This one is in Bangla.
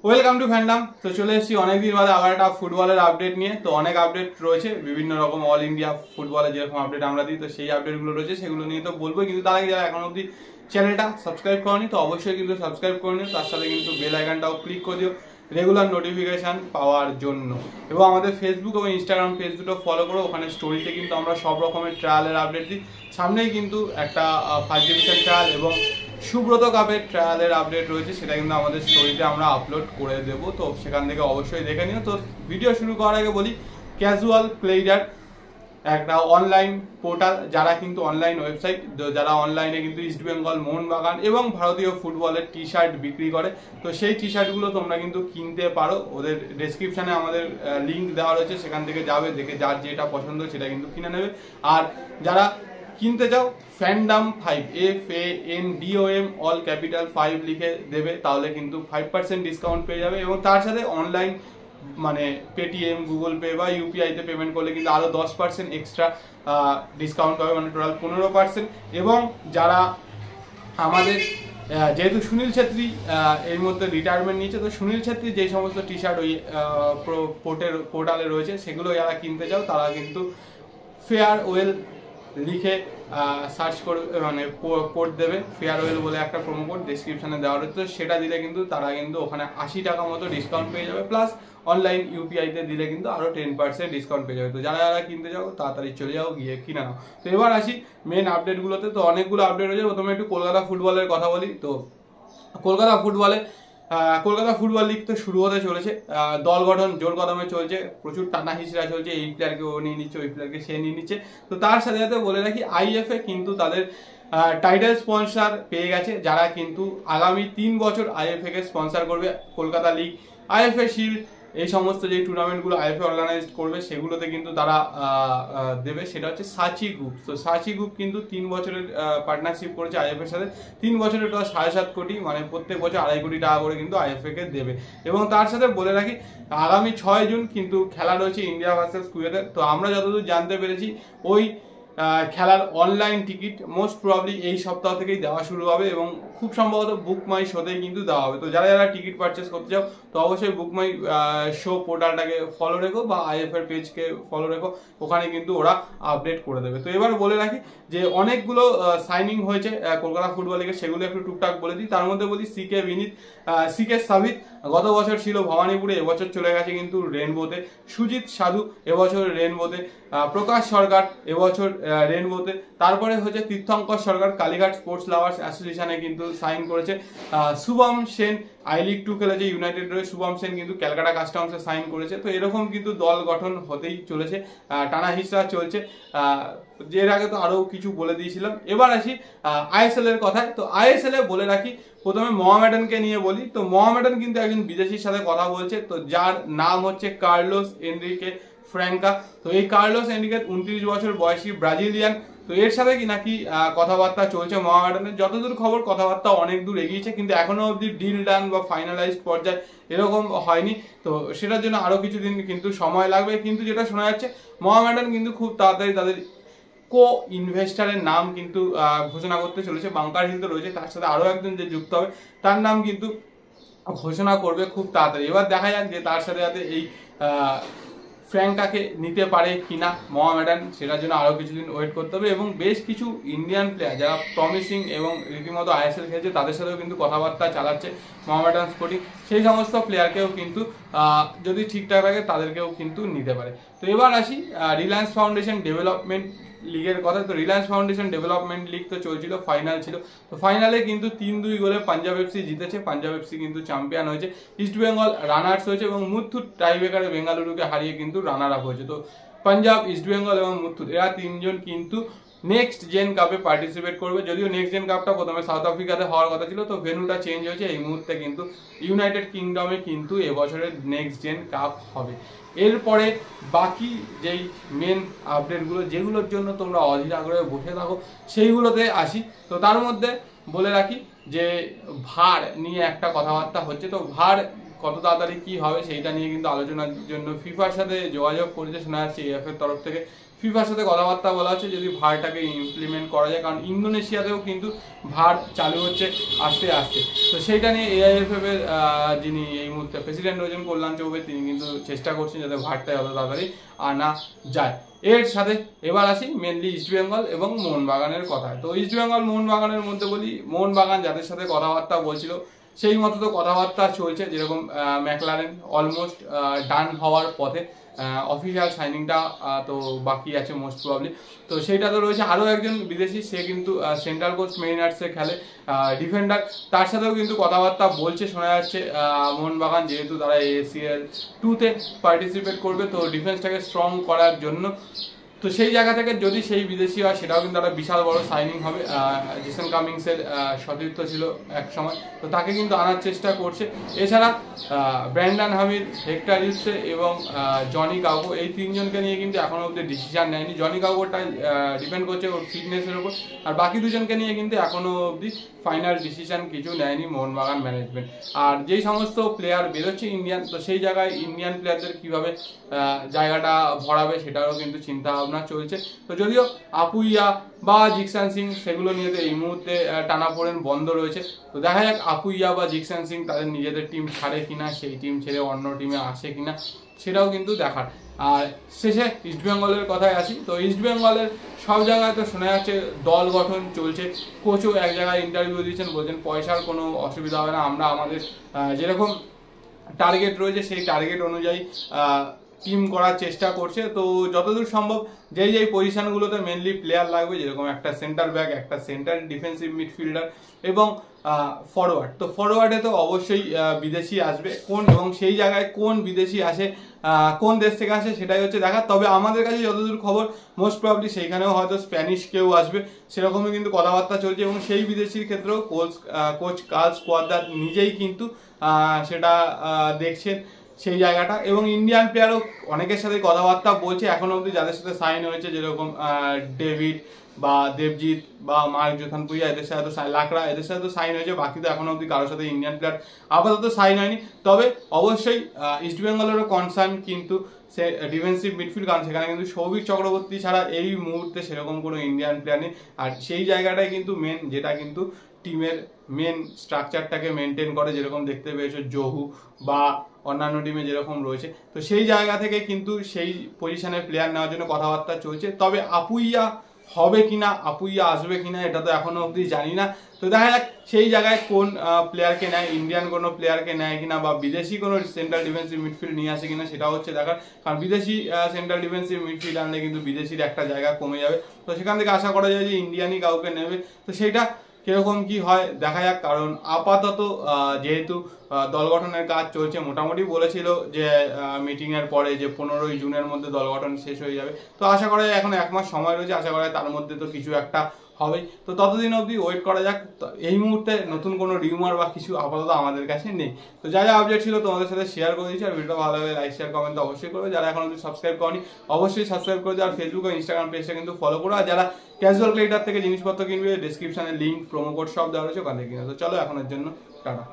Welcome to fandom. তো চলে এসেছি অনেকদিন বাদে আবার একটা ফুটবলের আপডেট নিয়ে। তো অনেক আপডেট রয়েছে বিভিন্ন রকম, অল ইন্ডিয়া ফুটবলের যেরকম আপডেট আমরা দিই, তো সেই আপডেটগুলো রয়েছে, সেগুলো নিয়ে তো বলবো। কিন্তু তার আগে যারা এখন অবধি চ্যানেলটা সাবস্ক্রাইব করনি, তো অবশ্যই কিন্তু সাবস্ক্রাইব করে নিও। তার সাথে কিন্তু বেল আইকনটাও ক্লিক করে দিও রেগুলার নোটিফিকেশান পাওয়ার জন্য। এবং আমাদের ফেসবুক এবং ইনস্টাগ্রাম পেজ দুটো ফলো করো। ওখানে স্টোরিতে কিন্তু আমরা সব রকমের ট্রায়ালের আপডেট দিই। সামনেই কিন্তু একটা ফার্স্ট ডিভিশন ট্রায়াল এবং সুব্রত কাপের ট্রায়ালের আপডেট রয়েছে, সেটা কিন্তু আমাদের স্টোরিতে আমরা আপলোড করে দেব। তো সেখান থেকে অবশ্যই দেখে নিও। তো ভিডিও শুরু করার আগে বলি, ক্যাজুয়াল প্লেয়ার একটা অনলাইন পোর্টাল, যারা কিন্তু অনলাইন ওয়েবসাইট, যারা অনলাইনে কিন্তু ইস্ট বেঙ্গল, মোহনবাগান এবং ভারতীয় ফুটবলের টি শার্ট বিক্রি করে। তো সেই টি শার্টগুলো তোমরা কিন্তু কিনতে পারো। ওদের ডেসক্রিপশানে আমাদের লিঙ্ক দেওয়া রয়েছে, সেখান থেকে যাবে, দেখে যার যেটা পছন্দ সেটা কিন্তু কিনে নেবে। আর যারা কিনতে চাও, ফ্যান্ডাম 5 FANDOM অল ক্যাপিটাল 5 লিখে দেবে, তাহলে কিন্তু 5% ডিসকাউন্ট পেয়ে যাবে। এবং তার সাথে অনলাইন মানে পেটিএম, গুগল পে বা ইউপিআইতে পেমেন্ট করলে কিন্তু আরও 10% এক্সট্রা ডিসকাউন্ট পাবে, মানে টোটাল 15%। এবং যারা আমাদের যেহেতু সুনীল ছেত্রী এর মধ্যে রিটায়ারমেন্ট নিয়েছে, তো সুনীল ছেত্রী যে সমস্ত টি শার্ট ওই পোর্টালে রয়েছে, সেগুলো যারা কিনতে চাও তারা কিন্তু ফেয়ারওয়েল লিখে সার্চ করবে, মানে কোড দেবে ফেয়ারওয়েল বলে একটা প্রোমো কোড ডেসক্রিপশনে দেওয়া রয়েছে। সেটা দিলে কিন্তু তারা কিন্তু ওখানে 80 টাকা মতো ডিসকাউন্ট পেয়ে যাবে, প্লাস অনলাইন ইউপিআইতে দিলে কিন্তু আরও 10% ডিসকাউন্ট পেয়ে যাবে। তো যারা যারা কিনতে যাও তাড়াতাড়ি চলে যাও, গিয়ে কিনে নাও। তো এবার আসি মেন আপডেটগুলোতে। তো অনেকগুলো আপডেট হয়েছে। প্রথমে একটু কলকাতা ফুটবলের কথা বলি। তো কলকাতা ফুটবল লিগ তো শুরু হতে চলেছে। দল গঠন জোর কদমে চলছে, প্রচুর টানা হিচড়া চলছে। এই প্লেয়ারকে ও নিয়ে নিচ্ছে, ওই প্লেয়ারকে সে নিয়ে নিচ্ছে। তো তার সাথে সাথে বলে রাখি, আইএফএ কিন্তু তাদের টাইটেল স্পন্সর পেয়ে গেছে, যারা কিন্তু আগামী 3 বছর আইএফএ কে স্পন্সর করবে। কলকাতা লিগ, আইএফএ শিল্ড, এই সমস্ত যে টুর্নামেন্টগুলো আইএফএ অর্গানাইজ করবে, সেগুলোতে কিন্তু তারা দেবে। সেটা হচ্ছে সাচি গ্রুপ। তো সাচি গ্রুপ কিন্তু 3 বছরের পার্টনারশিপ করেছে আইএফএর সাথে। 3 বছরের টোটাল 7.5 কোটি, মানে প্রত্যেক বছর 2.5 কোটি টাকা করে কিন্তু আইএফএ কে দেবে। এবং তার সাথে বলে রাখি, আগামী 6 জুন কিন্তু খেলা রয়েছে ইন্ডিয়া ভার্সেস কুয়েতের। তো আমরা যতদূর জানতে পেরেছি, ওই খেলার অনলাইন টিকিট মোস্ট প্রবাবলি এই সপ্তাহ থেকেই দেওয়া শুরু হবে, এবং খুব সম্ভবত বুক মাই শোতেই কিন্তু দেওয়া হবে। তো যারা যারা টিকিট পারচেস করতে চাও, তো অবশ্যই বুক মাই শো পোর্টালটাকে ফলো রেখো বা আইএফএর পেজকে ফলো রেখো, ওখানে কিন্তু ওরা আপডেট করে দেবে। তো এবার বলে রাখি যে অনেকগুলো সাইনিং হয়েছে কলকাতা ফুটবল লিগে, সেগুলো একটু টুকটাক বলে দিই। তার মধ্যে বলি সিকে বিনীত, সিকে সাবিত গত বছর ছিল ভবানীপুরে, এবছর চলে গেছে কিন্তু রেনবোতে। সুজিত সাধু এবছর রেনবোতে। প্রকাশ সরকার এবছর রেনবোতে। তারপরে হচ্ছে তীর্থঙ্কর সরকার কালীঘাট স্পোর্টস লাভার্স অ্যাসোসিয়েশনে কিন্তু সাইন করেছে। শুভম সেন আই লিগ 2 খেলেছে ইউনাইটেড রয়ে, শুভম সেন কিন্তু ক্যালকাটা কাস্টমসে সাইন করেছে। তো এরকম কিন্তু দল গঠন হতেই চলেছে, টানা হিচড়া চলছে। এর আগে তো আরও কিছু বলে দিয়েছিলাম। এবার আসি আইএসএল এর কথায়। তো আইএসএল এ বলে রাখি, প্রথমে মোহামেডানকে নিয়ে বলি। তো মোহামেডান কিন্তু একজন বিদেশির সাথে কথা বলছে, তো যার নাম হচ্ছে কার্লোস এনরিকে ফ্র্যাঙ্কা। তো এই কার্লোস এনরিকে 29 বছর বয়সী ব্রাজিলিয়ান। তো এর সাথে কি নাকি কথাবার্তা চলছে মোহামেডানের। যতদূর খবর, কথাবার্তা অনেক দূর এগিয়েছে, কিন্তু এখনো অবধি ডিল ডান বা ফাইনালাইজড পর্যায়ে এরকম হয়নি। তো সেটার জন্য আরো কিছুদিন কিন্তু সময় লাগবে। কিন্তু যেটা শোনা যাচ্ছে, মোহামেডান কিন্তু খুব তাড়াতাড়ি তাদের কো ইনভেস্টারের নাম কিন্তু ঘোষণা করতে চলেছে। বাংকার হিল তো রয়েছে, তার সাথে আরো একজন যে যুক্ত হবে, তার নাম কিন্তু ঘোষণা করবে খুব তাড়াতাড়ি। এবার দেখা যাক যে তার সাথে সাথে এই ফ্র্যাঙ্কাকে নিতে পারে কিনা মোহামেডান, সেটার জন্য আরও কিছুদিন ওয়েট করতে হবে। এবং বেশ কিছু ইন্ডিয়ান প্লেয়ার যারা প্রমিসিং এবং রীতিমতো আইএসএল খেলছে, তাদের সাথেও কিন্তু কথাবার্তা চালাচ্ছে মোহামেডান স্পোর্টিং। সেই সমস্ত প্লেয়ারকেও কিন্তু যদি ঠিকঠাক থাকে, তাদেরকেও কিন্তু নিতে পারে। তো এবার আসি রিলায়েন্স ফাউন্ডেশন ডেভেলপমেন্ট লিগের কথা। তো রিলায়েন্স ফাউন্ডেশন ডেভেলপমেন্ট লিগ তো চলছিল, ফাইনাল ছিল। তো ফাইনালে কিন্তু 3-2 গোলে পাঞ্জাব এফসি জিতেছে। পাঞ্জাব এফসি কিন্তু চ্যাম্পিয়ন হয়েছে। ইস্ট বেঙ্গল রানার্স হয়েছে এবং মুথুট টাইব্রেকারে বেঙ্গালুরুকে হারিয়ে কিন্তু রানার আপ হয়েছে। তো পাঞ্জাব, ইস্ট বেঙ্গল এবং মুথুট এরা 3 জন কিন্তু নেক্সট জেন কাপে পার্টিসিপেট করবে। যদিও নেক্সট জেন কাপটা প্রথমে সাউথ আফ্রিকাতে হওয়ার কথা ছিল, তো ভেন্যুটা চেঞ্জ হয়েছে। এই মুহূর্তে কিন্তু ইউনাইটেড কিংডমে কিন্তু এবছরের নেক্সট জেন কাপ হবে। এরপরে বাকি যেই মেন আপডেটগুলো, যেগুলোর জন্য তোমরা অধীর আগ্রহে বসে থাকো, সেইগুলোতে আসি। তো তার মধ্যে বলে রাখি যে ভার নিয়ে একটা কথাবার্তা হচ্ছে। তো ভার কত তাড়াতাড়ি কি হবে সেইটা নিয়ে কিন্তু আলোচনার জন্য ফিফার সাথে যোগাযোগ করেছে শোনা যাচ্ছে এএফ এর তরফ থেকে। ফিফার সাথে কথাবার্তা বলা হচ্ছে যদি ভারটাকে ইমপ্লিমেন্ট করা যায়, কারণ ইন্দোনেশিয়াতেও কিন্তু ভার চালু হচ্ছে আস্তে আস্তে। তো সেইটা নিয়ে AIFF এর যিনি এই মুহূর্তে প্রেসিডেন্ট রয়েছেন কল্যাণ চৌবে, তিনি কিন্তু চেষ্টা করছেন যাতে ভারটা যত তাড়াতাড়ি আনা যায়। এর সাথে এবার আসি মেনলি ইস্টবেঙ্গল এবং মোহনবাগানের কথায়। তো ইস্টবেঙ্গল মোহনবাগানের মধ্যে বলি, মোহনবাগান যাদের সাথে কথাবার্তা বলছিল সেই মতো তো কথাবার্তা চলছে, যেরকম ম্যাকলারেন অলমোস্ট ডান হওয়ার পথে, অফিসিয়াল সাইনিংটা তো বাকি আছে মোস্ট প্রবাবলি। তো সেইটা তো রয়েছে। আরও একজন বিদেশি, সে কিন্তু সেন্ট্রাল কোস্ট মেরিনার্সে খেলে, ডিফেন্ডার, তার সাথেও কিন্তু কথাবার্তা বলছে শোনা যাচ্ছে মোহনবাগান, যেহেতু তারা ACL 2-তে পার্টিসিপেট করবে, তো ডিফেন্সটাকে স্ট্রং করার জন্য। তো সেই জায়গা থেকে যদি সেই বিদেশি হয় সেটাও কিন্তু একটা বিশাল বড় সাইনিং হবে। জেসন কামিংসের সতীর্থ ছিল এক সময়, তো তাকে কিন্তু আনার চেষ্টা করছে। এছাড়া ব্র্যান্ডন হামিদ, হেক্টর ইউসে এবং জনি কাউকো, এই তিনজনকে নিয়ে কিন্তু এখনো অব্দি ডিসিশন নেয়নি। জনি কাউকোটা ডিপেন্ড করছে ওর ফিটনেসের উপর, আর বাকি দুজনকে নিয়ে কিন্তু এখনো অব্দি ফাইনাল ডিসিশন কিছু নেয়নি মোহনবাগান ম্যানেজমেন্ট। আর যেই সমস্ত প্লেয়ার বেরোচ্ছে ইন্ডিয়ান, তো সেই জায়গায় ইন্ডিয়ান প্লেয়ারদের কিভাবে জায়গাটা ভরাবে সেটারও কিন্তু চিন্তা ভাবনা চলছে। তো যদিও আপুইয়া বা জিকসান সিং সেগুলো নিয়ে তো এই মুহূর্তে টানাপোড়েন বন্ধ রয়েছে। তো দেখা যাক আপুইয়া বা জিকসান সিং তাদের নিজেদের টিম ছাড়ে কিনা, সেই টিম ছেড়ে অন্য টিমে আসে কিনা, সেটাও কিন্তু দেখার। আর শেষে ইস্টবেঙ্গলের কথায় আসি। তো ইস্টবেঙ্গলের সব জায়গায় তো শোনা যাচ্ছে দল গঠন চলছে, কোচও এক জায়গায় ইন্টারভিউ দিয়েছেন, বলছেন পয়সার কোনো অসুবিধা হবে না, আমরা আমাদের যেরকম টার্গেট রয়েছে সেই টার্গেট অনুযায়ী টিম করার চেষ্টা করছে। তো যতদূর সম্ভব যেই পজিশনগুলোতে মেনলি প্লেয়ার লাগবে, যেরকম একটা সেন্টার ব্যাক, একটা সেন্টার ডিফেন্সিভ মিডফিল্ডার এবং ফরওয়ার্ড, তো ফরওয়ার্ডে তো অবশ্যই বিদেশি আসবে, কোন এবং সেই জায়গায় কোন বিদেশি আসে, কোন দেশ থেকে আসে সেটাই হচ্ছে দেখা। তবে আমাদের কাছে যতদূর খবর মোস্ট প্রবাবলি সেইখানেও হয়তো স্প্যানিশ কেউ আসবে, সেরকমই কিন্তু কথাবার্তা চলছে। এবং সেই বিদেশির ক্ষেত্রেও কোচ কার্লস কোয়াদ্রাত নিজেই কিন্তু সেটা দেখছেন সেই জায়গাটা। এবং ইন্ডিয়ান প্লেয়ারও অনেকের সাথে কথাবার্তা বলছে এখনো অবধি, যাদের সাথে সাইন হয়েছে, যেরকম ডেভিড বা দেবজিৎ বা মার্ক জোথানপুরিয়া, এদের সাথে তো লাকড়া, এদের সাথে তো সাইন হয়েছে। বাকি তো এখনো অবধি কারোর সাথে ইন্ডিয়ান প্লেয়ার আপাতত সাইন হয়নি। তবে অবশ্যই ইস্টবেঙ্গলেরও কনসার্ন কিন্তু সে ডিফেন্সিভ মিডফিল্ড, কারণ সেখানে কিন্তু সৌভিক চক্রবর্তী ছাড়া এই মুহূর্তে সেরকম কোনো ইন্ডিয়ান প্লেয়ার নেই। আর সেই জায়গাটাই কিন্তু মেন, যেটা কিন্তু টিমের মেন স্ট্রাকচারটাকে মেনটেন করে, যেরকম দেখতে পেয়েছো জহু বা অন্যান্য টিমে যেরকম রয়েছে। তো সেই জায়গা থেকে কিন্তু সেই পজিশনের প্লেয়ার নেওয়ার জন্য কথাবার্তা চলছে। তবে আপুইয়া হবে কিনা, আপুইয়া আসবে কিনা, এটা তো এখনো অবধি জানি না। তো দেখা যাক সেই জায়গায় কোন প্লেয়ারকে নেয়, ইন্ডিয়ান কোনো প্লেয়ারকে নেয় কিনা বা বিদেশি কোনো সেন্ট্রাল ডিফেন্সিভ মিডফিল্ড নিয়ে আসে কিনা, সেটা হচ্ছে দেখার। কারণ বিদেশি সেন্ট্রাল ডিফেন্সিভ মিডফিল্ড আনলে কিন্তু বিদেশির একটা জায়গা কমে যাবে। তো সেখান থেকে আশা করা যায় যে ইন্ডিয়ানই কাউকে নেবে। তো সেইটা কিরকম কি হয় দেখা যাক। কারণ আপাতত যেহেতু দল গঠনের কাজ চলছে, মোটামুটি বলেছিল যে মিটিং এর পরে যে 15ই জুনের মধ্যে দল গঠন শেষ হয়ে যাবে। তো আশা করা যায় এখন 1 মাস সময় রয়েছে, আশা করা যায় তার মধ্যে তো কিছু একটা হবেই। তো ততদিন অবধি ওয়েট করা যাক। এই মুহূর্তে নতুন কোনো রিউমার বা কিছু আপাতত আমাদের কাছে নেই। তো যা যা আপডেট ছিল তোমাদের সাথে শেয়ার করে দিচ্ছি। আর ভিডিওটা ভালো লাগলে লাইক শেয়ার কমেন্ট অবশ্যই করবে। যারা এখন অবধি সাবস্ক্রাইব করনি অবশ্যই সাবস্ক্রাইব করে দেবে। আর ফেসবুক ও ইনস্টাগ্রাম পেজটা কিন্তু ফলো করো। আর যারা ক্যাজুয়াল ক্রিয়েটার থেকে জিনিসপত্র কিনবে, ডেসক্রিপশনে লিঙ্ক প্রোমো কোড সব দেওয়া রয়েছে, ওখান থেকে কিনে। তো চলো এখনের জন্য টাটা।